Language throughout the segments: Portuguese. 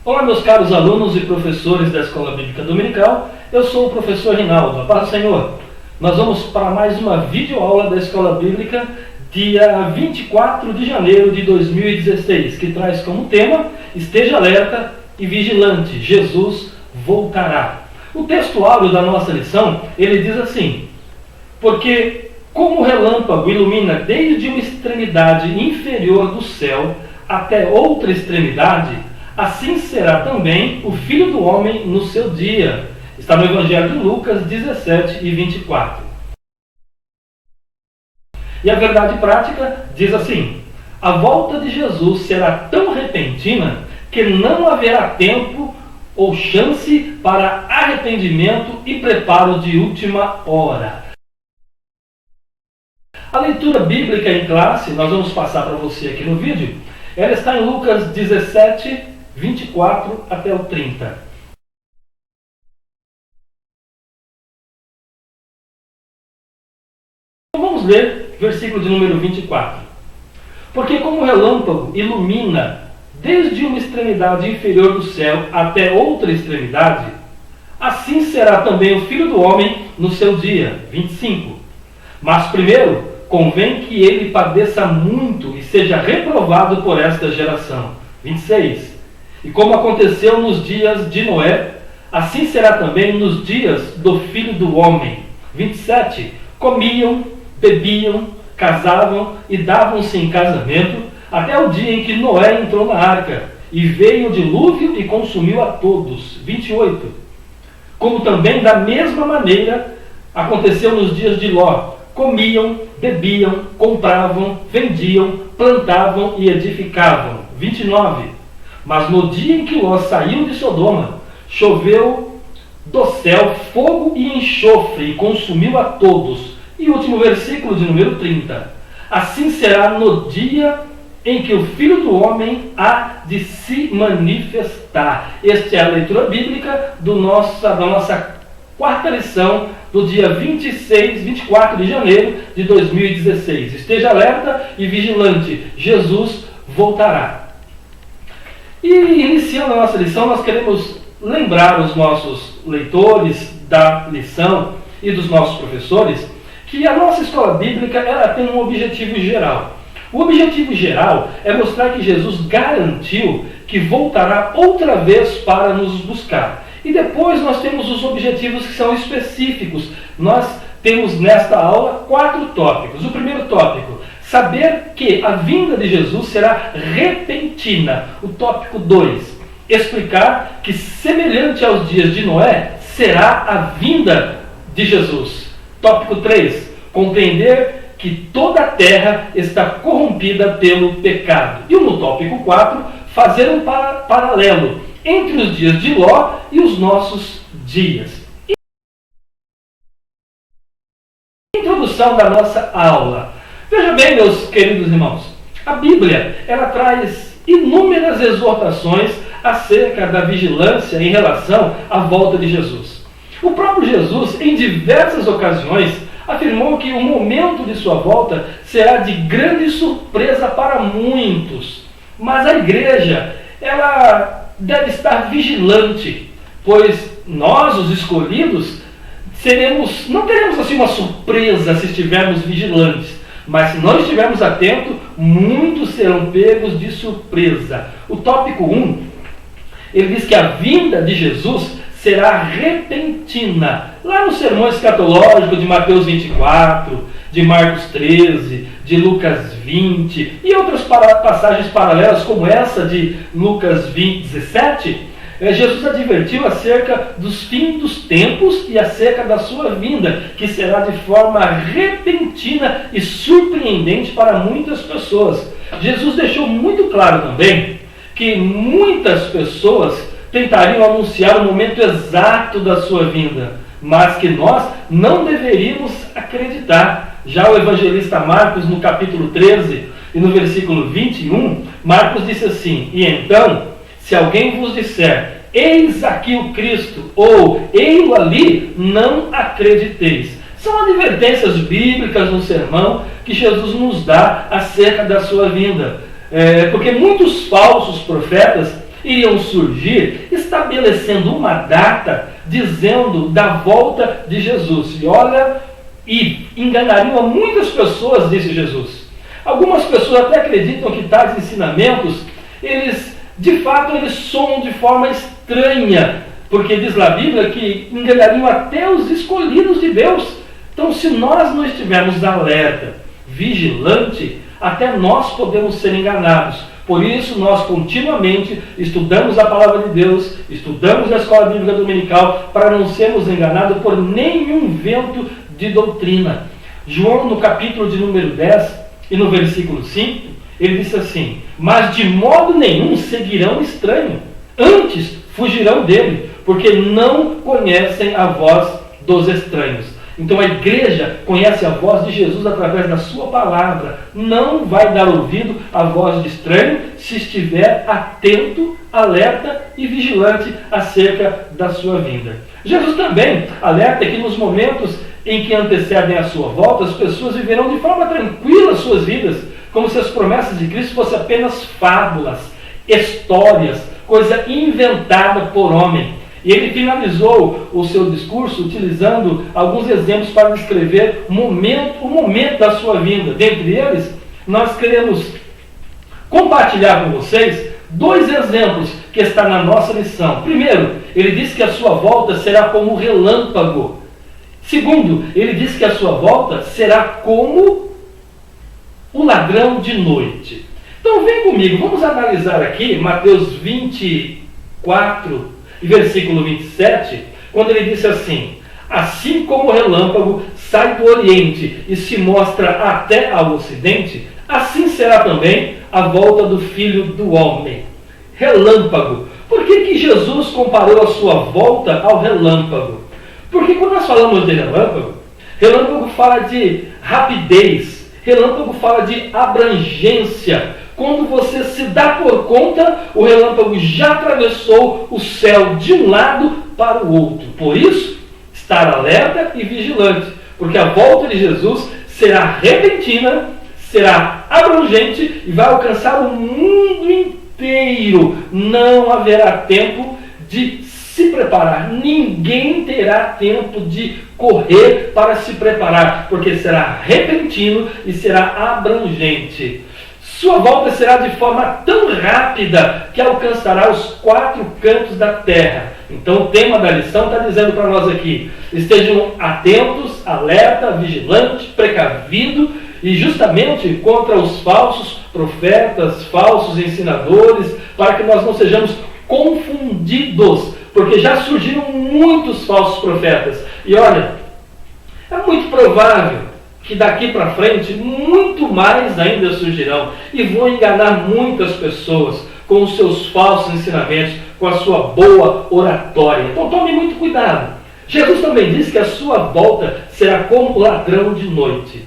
Olá, meus caros alunos e professores da Escola Bíblica Dominical. Eu sou o professor Rinaldo. A paz do Senhor. Nós vamos para mais uma videoaula da Escola Bíblica, dia 24 de janeiro de 2016, que traz como tema: Esteja alerta e vigilante, Jesus voltará. O texto áureo da nossa lição, ele diz assim: porque como o relâmpago ilumina desde uma extremidade inferior do céu até outra extremidade, assim será também o Filho do Homem no seu dia. Está no Evangelho de Lucas 17 e 24. E a verdade prática diz assim: a volta de Jesus será tão repentina que não haverá tempo ou chance para arrependimento e preparo de última hora. A leitura bíblica em classe, nós vamos passar para você aqui no vídeo, ela está em Lucas 17, 24 até o 30. Vamos ler versículo de número 24. Porque como o relâmpago ilumina desde uma extremidade inferior do céu até outra extremidade, assim será também o Filho do Homem no seu dia. 25. Mas primeiro convém que ele padeça muito e seja reprovado por esta geração. 26. E como aconteceu nos dias de Noé, assim será também nos dias do Filho do Homem. 27. Comiam, bebiam, casavam e davam-se em casamento, até o dia em que Noé entrou na arca, e veio o dilúvio e consumiu a todos. 28. Como também da mesma maneira aconteceu nos dias de Ló. Comiam, bebiam, compravam, vendiam, plantavam e edificavam. 29. Mas no dia em que Ló saiu de Sodoma, choveu do céu fogo e enxofre e consumiu a todos. E último versículo de número 30. Assim será no dia em que o Filho do Homem há de se manifestar. Esta é a leitura bíblica da nossa quarta lição do dia 24 de janeiro de 2016. Esteja alerta e vigilante, Jesus voltará. E iniciando a nossa lição, nós queremos lembrar os nossos leitores da lição e dos nossos professores que a nossa escola bíblica ela tem um objetivo geral. O objetivo geral é mostrar que Jesus garantiu que voltará outra vez para nos buscar. E depois nós temos os objetivos que são específicos. Nós temos nesta aula 4 tópicos. O primeiro tópico: saber que a vinda de Jesus será repentina. O tópico 2: explicar que, semelhante aos dias de Noé, será a vinda de Jesus. Tópico 3: compreender que toda a terra está corrompida pelo pecado. E no tópico 4: fazer um paralelo entre os dias de Ló e os nossos dias. Introdução da nossa aula. Veja bem, meus queridos irmãos, a Bíblia ela traz inúmeras exortações acerca da vigilância em relação à volta de Jesus. O próprio Jesus, em diversas ocasiões, afirmou que o momento de sua volta será de grande surpresa para muitos. Mas a igreja, ela deve estar vigilante, pois nós, os escolhidos, não teremos assim uma surpresa se estivermos vigilantes, mas se não estivermos atentos, muitos serão pegos de surpresa. O tópico 1, ele diz que a vinda de Jesus será repentina. Lá no sermão escatológico de Mateus 24, de Marcos 13, de Lucas 20 e outras passagens paralelas como essa de Lucas 17, Jesus advertiu acerca dos fins dos tempos e acerca da sua vinda, que será de forma repentina e surpreendente para muitas pessoas. Jesus deixou muito claro também que muitas pessoas tentariam anunciar o momento exato da sua vinda, mas que nós não deveríamos acreditar. Já o evangelista Marcos, no capítulo 13 e no versículo 21, Marcos disse assim: e então, se alguém vos disser, eis aqui o Cristo, ou ei-lo ali, não acrediteis. São advertências bíblicas no sermão que Jesus nos dá acerca da sua vinda. Porque muitos falsos profetas, iriam surgir estabelecendo uma data dizendo da volta de Jesus. E olha, e enganariam a muitas pessoas, disse Jesus. Algumas pessoas até acreditam que tais ensinamentos, de fato, eles soam de forma estranha, porque diz lá a Bíblia que enganariam até os escolhidos de Deus. Então, se nós não estivermos alerta, vigilante, até nós podemos ser enganados. Por isso, nós continuamente estudamos a Palavra de Deus, estudamos a Escola Bíblica Dominical, para não sermos enganados por nenhum vento de doutrina. João, no capítulo de número 10 e no versículo 5, ele disse assim: mas de modo nenhum seguirão estranho, antes fugirão dele, porque não conhecem a voz dos estranhos. Então a igreja conhece a voz de Jesus através da sua palavra. Não vai dar ouvido à voz de estranho se estiver atento, alerta e vigilante acerca da sua vinda. Jesus também alerta que nos momentos em que antecedem a sua volta, as pessoas viverão de forma tranquila as suas vidas, como se as promessas de Cristo fossem apenas fábulas, histórias, coisa inventada por homem. E ele finalizou o seu discurso utilizando alguns exemplos para descrever o momento da sua vinda. Dentre eles, nós queremos compartilhar com vocês 2 exemplos que estão na nossa lição. Primeiro, ele diz que a sua volta será como um relâmpago. Segundo, ele diz que a sua volta será como o ladrão de noite. Então vem comigo, vamos analisar aqui Mateus 24, versículo 27, quando ele disse assim: assim como o relâmpago sai do oriente e se mostra até ao ocidente, assim será também a volta do Filho do Homem. Relâmpago. Por que Jesus comparou a sua volta ao relâmpago? Porque quando nós falamos de relâmpago, relâmpago fala de rapidez, relâmpago fala de abrangência. Quando você se dá por conta, o relâmpago já atravessou o céu de um lado para o outro. Por isso, estar alerta e vigilante, porque a volta de Jesus será repentina, será abrangente e vai alcançar o mundo inteiro. Não haverá tempo de se preparar. Ninguém terá tempo de correr para se preparar, porque será repentino e será abrangente. Sua volta será de forma tão rápida que alcançará os 4 cantos da terra. Então o tema da lição está dizendo para nós aqui: estejam atentos, alerta, vigilante, precavido, e justamente contra os falsos profetas, falsos ensinadores, para que nós não sejamos confundidos, porque já surgiram muitos falsos profetas. E olha, é muito provável que daqui para frente muito mais ainda surgirão e vão enganar muitas pessoas com os seus falsos ensinamentos, com a sua boa oratória. Então tome muito cuidado. Jesus também disse que a sua volta será como ladrão de noite.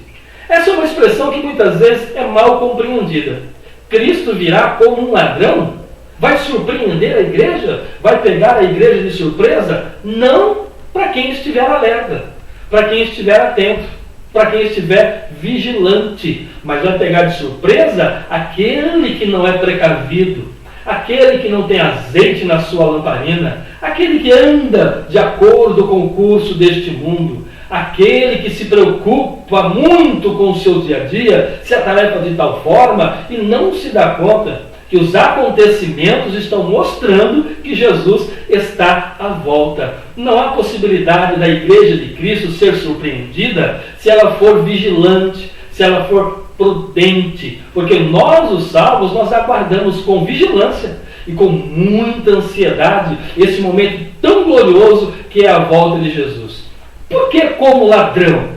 Essa é uma expressão que muitas vezes é mal compreendida. Cristo virá como um ladrão? Vai surpreender a igreja? Vai pegar a igreja de surpresa? Não, para quem estiver alerta, para quem estiver atento, para quem estiver vigilante. Mas vai pegar de surpresa aquele que não é precavido, aquele que não tem azeite na sua lamparina, aquele que anda de acordo com o curso deste mundo, aquele que se preocupa muito com o seu dia a dia, se atarefa de tal forma e não se dá conta que os acontecimentos estão mostrando que Jesus está à volta. Não há possibilidade da igreja de Cristo ser surpreendida se ela for vigilante, se ela for prudente, porque nós, os salvos, nós aguardamos com vigilância e com muita ansiedade esse momento tão glorioso que é a volta de Jesus. Por que como ladrão?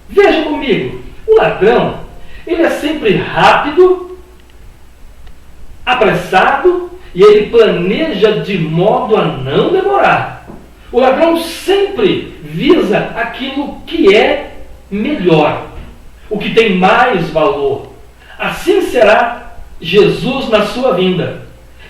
Veja comigo, o ladrão, ele é sempre rápido, apressado, e ele planeja de modo a não demorar. O ladrão sempre visa aquilo que é melhor, o que tem mais valor. Assim será Jesus na sua vinda.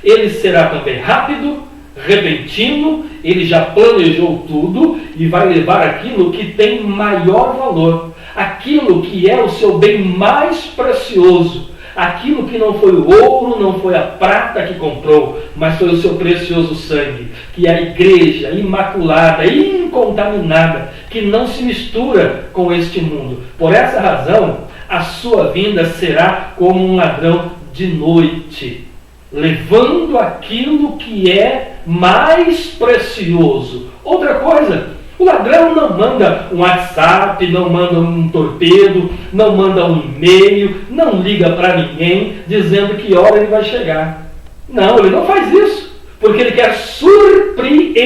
Ele será também rápido, repentino, ele já planejou tudo e vai levar aquilo que tem maior valor, aquilo que é o seu bem mais precioso, aquilo que não foi o ouro, não foi a prata que comprou, mas foi o seu precioso sangue, que é a igreja imaculada, incontaminada, que não se mistura com este mundo. Por essa razão, a sua vinda será como um ladrão de noite, levando aquilo que é mais precioso. Outra coisa, o ladrão não manda um WhatsApp, não manda um torpedo, não manda um e-mail, não liga para ninguém dizendo que hora ele vai chegar. Não, ele não faz isso, porque ele quer surpreender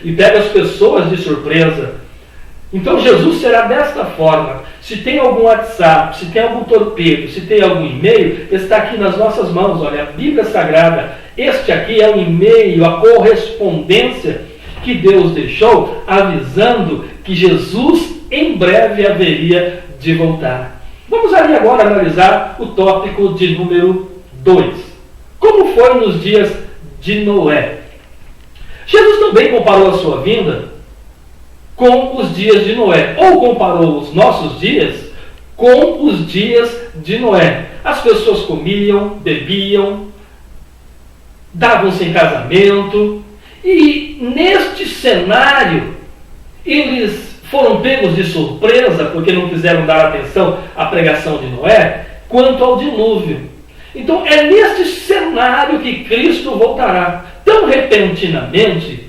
e pega as pessoas de surpresa. Então Jesus será desta forma. Se tem algum WhatsApp, se tem algum torpedo, se tem algum e-mail, está aqui nas nossas mãos. Olha, a Bíblia Sagrada, este aqui é o e-mail, a correspondência que Deus deixou, avisando que Jesus em breve haveria de voltar. Vamos ali agora analisar o tópico de número 2. Como foi nos dias de Noé? Jesus também comparou a sua vinda com os dias de Noé, ou comparou os nossos dias com os dias de Noé. As pessoas comiam, bebiam, davam-se em casamento, e neste cenário eles foram pegos de surpresa, porque não quiseram dar atenção à pregação de Noé, quanto ao dilúvio. Então é neste cenário que Cristo voltará, tão repentinamente,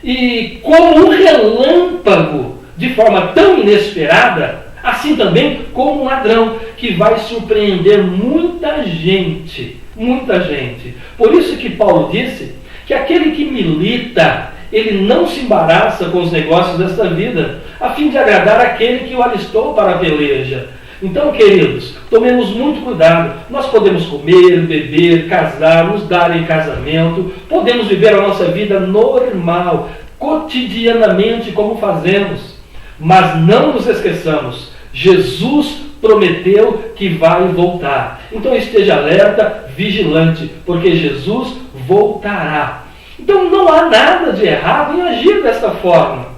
e como um relâmpago, de forma tão inesperada, assim também como um ladrão, que vai surpreender muita gente. Muita gente. Por isso que Paulo disse que aquele que milita, ele não se embaraça com os negócios desta vida, a fim de agradar aquele que o alistou para a peleja. Então, queridos, tomemos muito cuidado. Nós podemos comer, beber, casar, nos dar em casamento, podemos viver a nossa vida normal, cotidianamente como fazemos, mas não nos esqueçamos, Jesus prometeu que vai voltar. Então esteja alerta, vigilante, porque Jesus voltará. Então não há nada de errado em agir desta forma.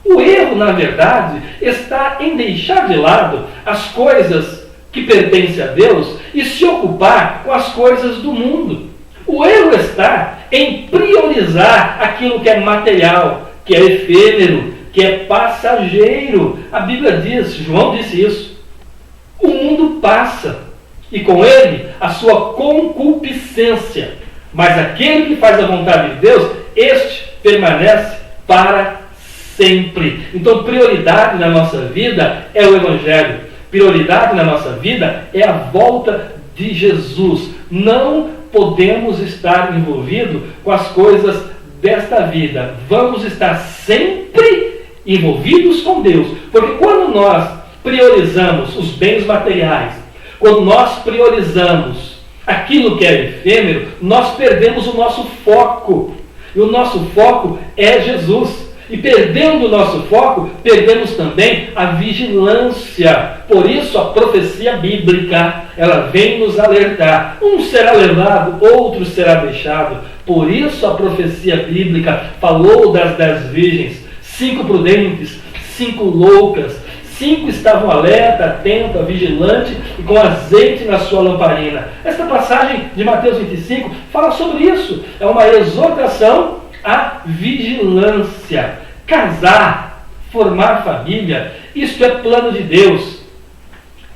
O erro, na verdade, está em deixar de lado as coisas que pertencem a Deus e se ocupar com as coisas do mundo. O erro está em priorizar aquilo que é material, que é efêmero, que é passageiro. A Bíblia diz, João disse isso, o mundo passa, e com ele a sua concupiscência. Mas aquele que faz a vontade de Deus, este permanece para sempre. Então, prioridade na nossa vida é o Evangelho. Prioridade na nossa vida é a volta de Jesus. Não podemos estar envolvidos com as coisas desta vida. Vamos estar sempre envolvidos com Deus. Porque quando nós priorizamos os bens materiais, quando nós priorizamos aquilo que é efêmero, nós perdemos o nosso foco. E o nosso foco é Jesus. E perdendo o nosso foco, perdemos também a vigilância. Por isso a profecia bíblica, ela vem nos alertar. Um será levado, outro será deixado. Por isso a profecia bíblica falou das 10 virgens, 5 prudentes, 5 loucas. 5 estavam alerta, atenta, vigilante e com azeite na sua lamparina. Esta passagem de Mateus 25 fala sobre isso. É uma exortação à vigilância. Casar, formar família, isto é plano de Deus.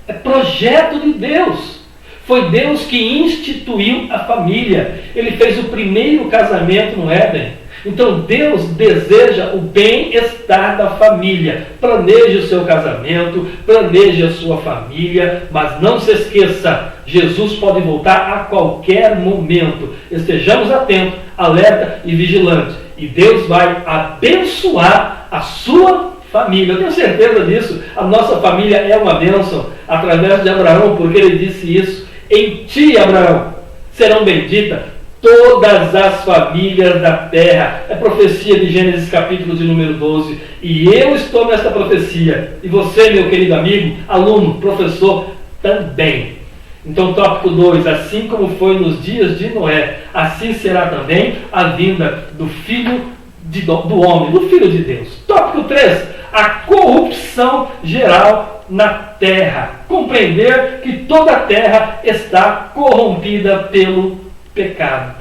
É projeto de Deus. Foi Deus que instituiu a família. Ele fez o primeiro casamento no Éden. Então Deus deseja o bem-estar da família. Planeje o seu casamento, planeje a sua família, mas não se esqueça, Jesus pode voltar a qualquer momento. Estejamos atentos, alerta e vigilante. E Deus vai abençoar a sua família. Eu tenho certeza disso. A nossa família é uma bênção através de Abraão, porque ele disse isso. Em ti, Abraão, serão benditas todas as famílias da terra. É profecia de Gênesis capítulo de número 12. E eu estou nesta profecia. E você, meu querido amigo, aluno, professor, também. Então, tópico 2. Assim como foi nos dias de Noé, assim será também a vinda do Filho do homem, do Filho de Deus. Tópico 3, a corrupção geral na terra. Compreender que toda a terra está corrompida pelo pecado.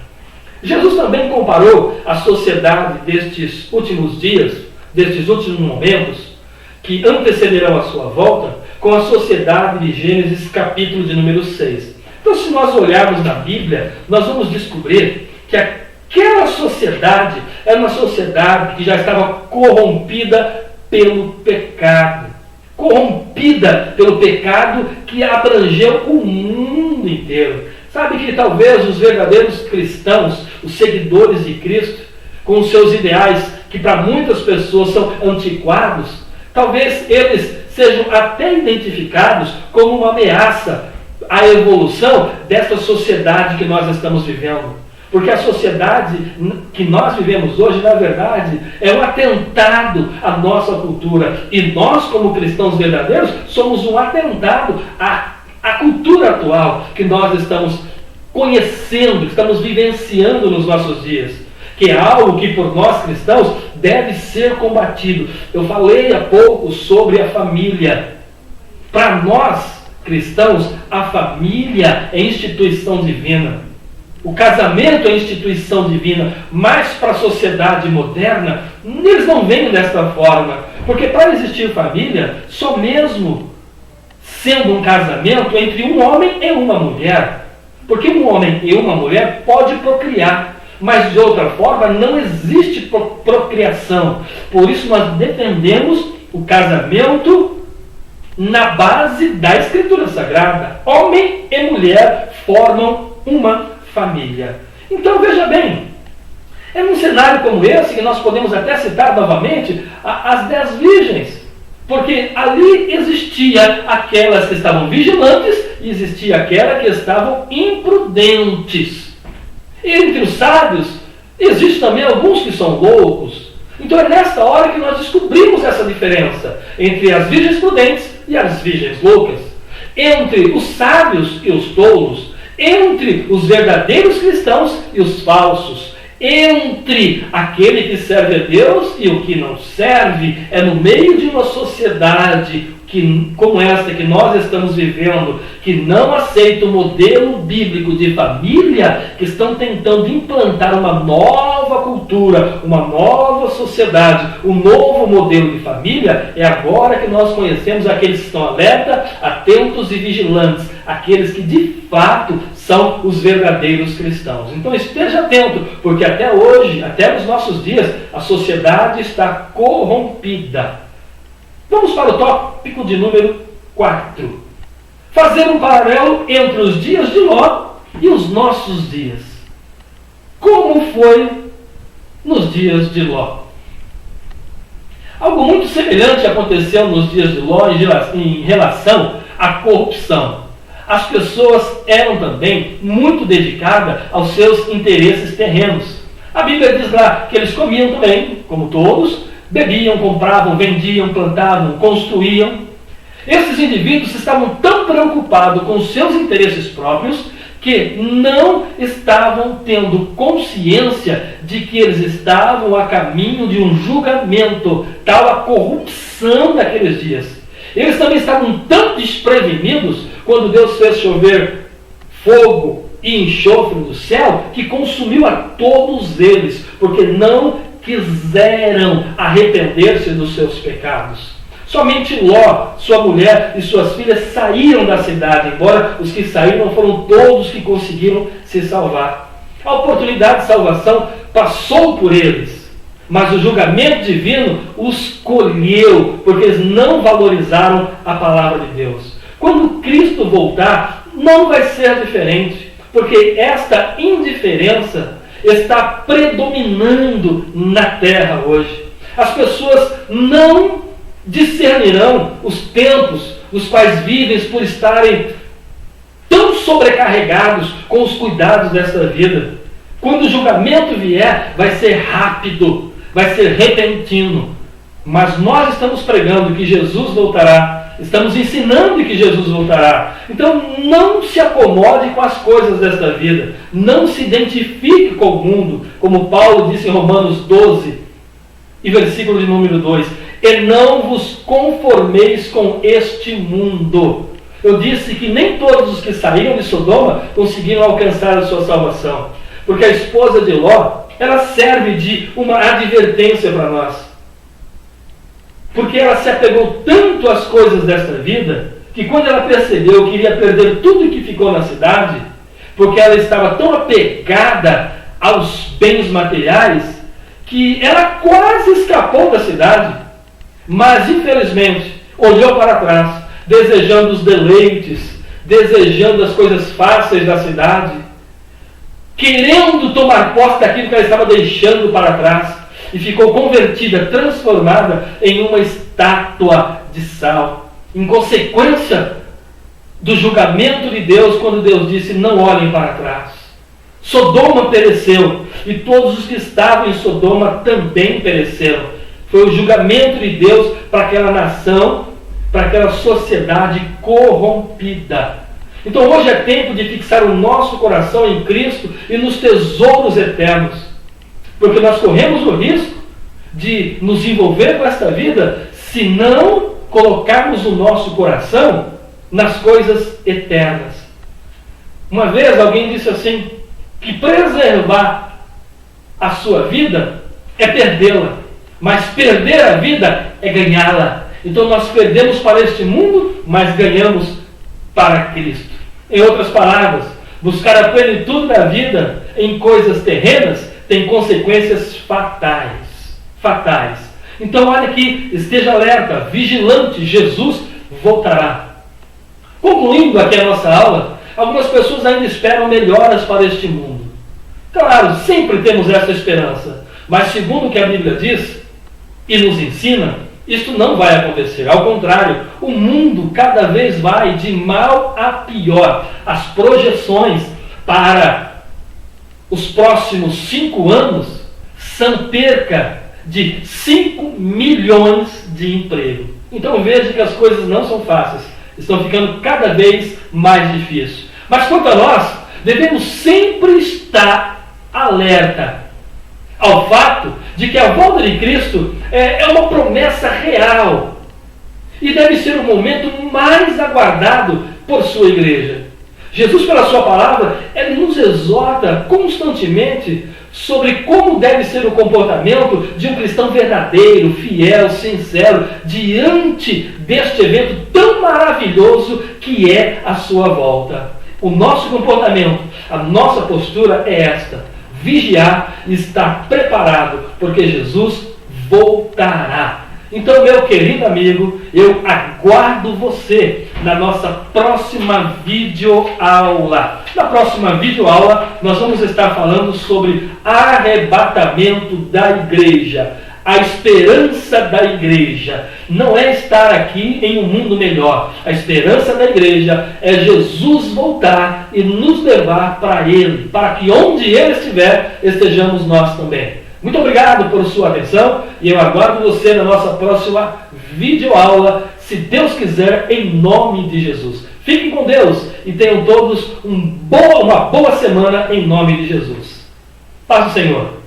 Jesus também comparou a sociedade destes últimos dias, destes últimos momentos, que antecederão a sua volta, com a sociedade de Gênesis, capítulo de número 6. Então, se nós olharmos na Bíblia, nós vamos descobrir que aquela sociedade era uma sociedade que já estava corrompida pelo pecado. Corrompida pelo pecado que abrangeu o mundo inteiro. Sabe que talvez os verdadeiros cristãos, os seguidores de Cristo, com os seus ideais, que para muitas pessoas são antiquados, talvez eles sejam até identificados como uma ameaça à evolução desta sociedade que nós estamos vivendo. Porque a sociedade que nós vivemos hoje, na verdade, é um atentado à nossa cultura. E nós, como cristãos verdadeiros, somos um atentado à cultura atual que nós estamos conhecendo, estamos vivenciando nos nossos dias. Que é algo que, por nós cristãos, deve ser combatido. Eu falei há pouco sobre a família. Para nós cristãos, a família é instituição divina. O casamento é instituição divina, mas para a sociedade moderna, eles não veem desta forma. Porque para existir família, só mesmo sendo um casamento entre um homem e uma mulher. Porque um homem e uma mulher pode procriar, mas de outra forma não existe procriação. Por isso nós defendemos o casamento na base da Escritura Sagrada. Homem e mulher formam uma família. Então veja bem, é num cenário como esse que nós podemos até citar novamente as 10 virgens, porque ali existia aquelas que estavam vigilantes e existia aquelas que estavam imprudentes. E entre os sábios existem também alguns que são loucos. Então é nesta hora que nós descobrimos essa diferença entre as virgens prudentes e as virgens loucas, entre os sábios e os tolos, entre os verdadeiros cristãos e os falsos, entre aquele que serve a Deus e o que não serve. É no meio de uma sociedade como esta que nós estamos vivendo, que não aceita o modelo bíblico de família, que estão tentando implantar uma nova cultura, uma nova sociedade, um novo modelo de família. É agora que nós conhecemos aqueles que estão alerta, atentos e vigilantes, aqueles que de fato são os verdadeiros cristãos. Então esteja atento, porque até hoje, até nos nossos dias, a sociedade está corrompida. Vamos para o tópico de número 4. Fazer um paralelo entre os dias de Ló e os nossos dias. Como foi nos dias de Ló? Algo muito semelhante aconteceu nos dias de Ló em relação à corrupção. As pessoas eram também muito dedicadas aos seus interesses terrenos. A Bíblia diz lá que eles comiam também, como todos, bebiam, compravam, vendiam, plantavam, construíam. Esses indivíduos estavam tão preocupados com os seus interesses próprios que não estavam tendo consciência de que eles estavam a caminho de um julgamento, tal a corrupção daqueles dias. Eles também estavam tão desprevenidos quando Deus fez chover fogo e enxofre do céu, que consumiu a todos eles, porque não quiseram arrepender-se dos seus pecados. Somente Ló, sua mulher e suas filhas saíram da cidade, embora os que saíram foram todos que conseguiram se salvar. A oportunidade de salvação passou por eles, mas o julgamento divino os colheu, porque eles não valorizaram a palavra de Deus. Quando Cristo voltar, não vai ser diferente, porque esta indiferença está predominando na terra hoje. As pessoas não discernirão os tempos nos quais vivem por estarem tão sobrecarregados com os cuidados desta vida. Quando o julgamento vier, vai ser rápido, vai ser repentino. Mas nós estamos pregando que Jesus voltará. Estamos ensinando que Jesus voltará. Então não se acomode com as coisas desta vida. Não se identifique com o mundo. Como Paulo disse em Romanos 12, E versículo de número 2: e não vos conformeis com este mundo. Eu disse que nem todos os que saíram de Sodoma conseguiram alcançar a sua salvação. Porque a esposa de Ló, ela serve de uma advertência para nós. Porque ela se apegou tanto às coisas desta vida, que quando ela percebeu que iria perder tudo que ficou na cidade, porque ela estava tão apegada aos bens materiais, que ela quase escapou da cidade. Mas, infelizmente, olhou para trás, desejando os deleites, desejando as coisas fáceis da cidade, querendo tomar posse daquilo que ela estava deixando para trás, e ficou convertida, transformada em uma estátua de sal, em consequência do julgamento de Deus, quando Deus disse: não olhem para trás. Sodoma pereceu, e todos os que estavam em Sodoma também pereceram. Foi o julgamento de Deus para aquela nação, para aquela sociedade corrompida. Então hoje é tempo de fixar o nosso coração em Cristo e nos tesouros eternos, porque nós corremos o risco de nos envolver com esta vida se não colocarmos o nosso coração nas coisas eternas. Uma vez alguém disse assim, que preservar a sua vida é perdê-la, mas perder a vida é ganhá-la. Então nós perdemos para este mundo, mas ganhamos para Cristo. Em outras palavras, buscar a plenitude da vida em coisas terrenas tem consequências fatais. Fatais. Então olha aqui, esteja alerta, vigilante, Jesus voltará. Concluindo aqui a nossa aula, algumas pessoas ainda esperam melhoras para este mundo. Claro, sempre temos essa esperança, mas segundo o que a Bíblia diz e nos ensina, isto não vai acontecer. Ao contrário, o mundo cada vez vai de mal a pior. As projeções para os próximos 5 anos são perca de 5 milhões de emprego. Então veja que as coisas não são fáceis. Estão ficando cada vez mais difíceis. Mas quanto a nós, devemos sempre estar alerta ao fato de que a volta de Cristo é uma promessa real e deve ser o momento mais aguardado por sua igreja. Jesus, pela sua palavra, ele nos exorta constantemente sobre como deve ser o comportamento de um cristão verdadeiro, fiel, sincero, diante deste evento tão maravilhoso que é a sua volta. O nosso comportamento, a nossa postura é esta: vigiar e estar preparado, porque Jesus voltará. Então, meu querido amigo, eu aguardo você na nossa próxima videoaula. Na próxima videoaula, nós vamos estar falando sobre arrebatamento da igreja. A esperança da igreja não é estar aqui em um mundo melhor. A esperança da igreja é Jesus voltar e nos levar para Ele, para que onde Ele estiver, estejamos nós também. Muito obrigado por sua atenção e eu aguardo você na nossa próxima videoaula, se Deus quiser, em nome de Jesus. Fiquem com Deus e tenham todos uma boa semana em nome de Jesus. Paz do Senhor.